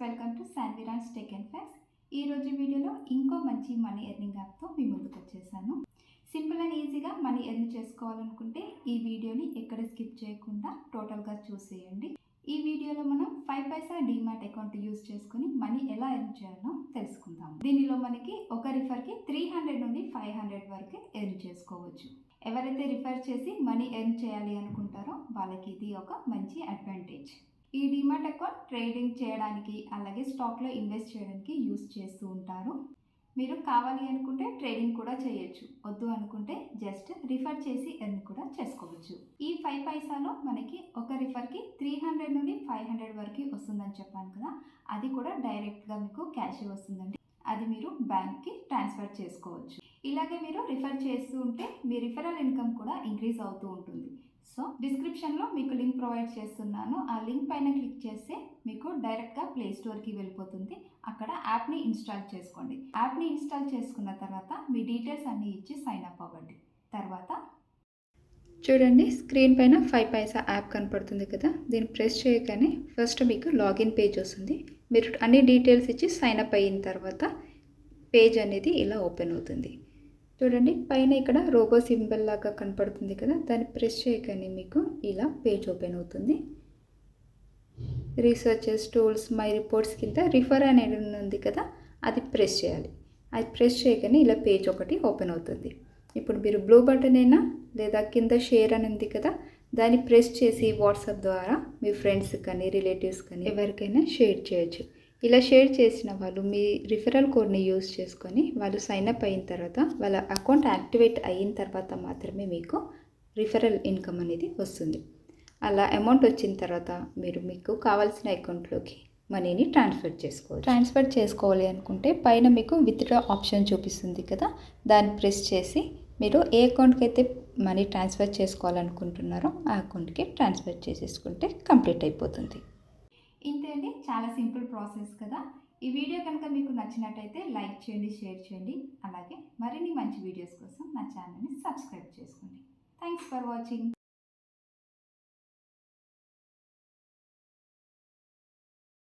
Welcome to శాన్విరాన్స్ tech and facts. ఈరోజు వీడియోలో ఇంకో మంచి మనీ ఎర్నింగ్ యాప్తో మీ ముందుకు వచ్చేసాను. సింపుల్ అండ్ ఈజీగా మనీ ఎర్న్ చేసుకోవాలనుకుంటే ఈ వీడియోని ఎక్కడ స్కిప్ చేయకుండా టోటల్గా చూసేయండి. ఈ వీడియోలో మనం 5 పైసా డీమ్యాట్ అకౌంట్ యూజ్ చేసుకుని మనీ ఎలా ఎర్న్ చేయాలో తెలుసుకుందాం. దీనిలో మనకి ఒక రిఫర్కి 300 నుండి 500 వరకు ఎర్న్ చేసుకోవచ్చు. ఎవరైతే రిఫర్ చేసి మనీ ఎర్న్ చేయాలి అనుకుంటారో వాళ్ళకి ఇది ఒక మంచి అడ్వాంటేజ్. ఈ డీమ్యాట్ అకౌంట్ ట్రేడింగ్ చేయడానికి అలాగే స్టాక్లో ఇన్వెస్ట్ చేయడానికి యూస్ చేస్తూ ఉంటారు. మీరు కావాలి అనుకుంటే ట్రేడింగ్ కూడా చేయొచ్చు, వద్దు అనుకుంటే జస్ట్ రిఫర్ చేసి ఎర్న్ కూడా చేసుకోవచ్చు. ఈ 5 పైసాలో మనకి ఒక రిఫర్కి 300 నుండి 500 వరకు వస్తుందని చెప్పాను కదా, అది కూడా డైరెక్ట్గా మీకు క్యాష్ వస్తుందండి. అది మీరు బ్యాంక్కి ట్రాన్స్ఫర్ చేసుకోవచ్చు. ఇలాగే మీరు రిఫర్ చేస్తూ ఉంటే మీ రిఫరల్ ఇన్కమ్ కూడా ఇంక్రీజ్ అవుతూ ఉంటుంది. సో డిస్క్రిప్షన్లో మీకు లింక్ ప్రొవైడ్ చేస్తున్నాను. ఆ లింక్ పైన క్లిక్ చేస్తే మీకు డైరెక్ట్గా ప్లే స్టోర్కి వెళ్ళిపోతుంది. అక్కడ యాప్ని ఇన్స్టాల్ చేసుకోండి. యాప్ని ఇన్స్టాల్ చేసుకున్న తర్వాత మీ డీటెయిల్స్ అన్నీ ఇచ్చి సైన్ అప్ అవ్వండి. తర్వాత చూడండి, స్క్రీన్ పైన 5 పైసా యాప్ కనపడుతుంది కదా, దీన్ని ప్రెస్ చేయగానే ఫస్ట్ మీకు లాగిన్ పేజ్ వస్తుంది. మీరు అన్ని డీటెయిల్స్ ఇచ్చి సైన్ అప్ అయిన తర్వాత పేజ్ అనేది ఇలా ఓపెన్ అవుతుంది. చూడండి, పైన ఇక్కడ రోబో సింబల్ లాగా కనపడుతుంది కదా, దాన్ని ప్రెస్ చేయగానే మీకు ఇలా పేజ్ ఓపెన్ అవుతుంది. రీసెర్చెస్, టూల్స్, మై రిపోర్ట్స్ కింద రిఫర్ అనేది ఉంది కదా, అది ప్రెస్ చేయాలి. అది ప్రెస్ చేయగానే ఇలా పేజ్ ఒకటి ఓపెన్ అవుతుంది. ఇప్పుడు మీరు బ్లూ బటన్ అయినా లేదా కింద షేర్ అని ఉంది కదా, దాన్ని ప్రెస్ చేసి వాట్సాప్ ద్వారా మీ ఫ్రెండ్స్కి కానీ రిలేటివ్స్ కానీ ఎవరికైనా షేర్ చేయొచ్చు. ఇలా షేర్ చేసిన వాళ్ళు మీ రిఫరల్ కోడ్ని యూజ్ చేసుకొని వాళ్ళు సైన్అప్ అయిన తర్వాత వాళ్ళ అకౌంట్ యాక్టివేట్ అయిన తర్వాత మాత్రమే మీకు రిఫరల్ ఇన్కమ్ అనేది వస్తుంది. అలా అమౌంట్ వచ్చిన తర్వాత మీరు మీకు కావాల్సిన అకౌంట్లోకి మనీని ట్రాన్స్ఫర్ చేసుకోవాలి అనుకుంటే పైన మీకు విత్డ్రా ఆప్షన్ చూపిస్తుంది కదా, దాన్ని ప్రెస్ చేసి మీరు ఏ అకౌంట్కి అయితే మనీ ట్రాన్స్ఫర్ చేసుకోవాలనుకుంటున్నారో ఆ అకౌంట్కి ట్రాన్స్ఫర్ చేసేసుకుంటే కంప్లీట్ అయిపోతుంది. ఇంతే అండి, చాలా సింపుల్ ప్రాసెస్ కదా. ఈ వీడియో కనుక మీకు నచ్చినట్టయితే లైక్ చేయండి, షేర్ చేయండి. అలాగే మరిన్ని మంచి వీడియోస్ కోసం నా ఛానల్ని సబ్స్క్రైబ్ చేసుకోండి. Thanks for watching.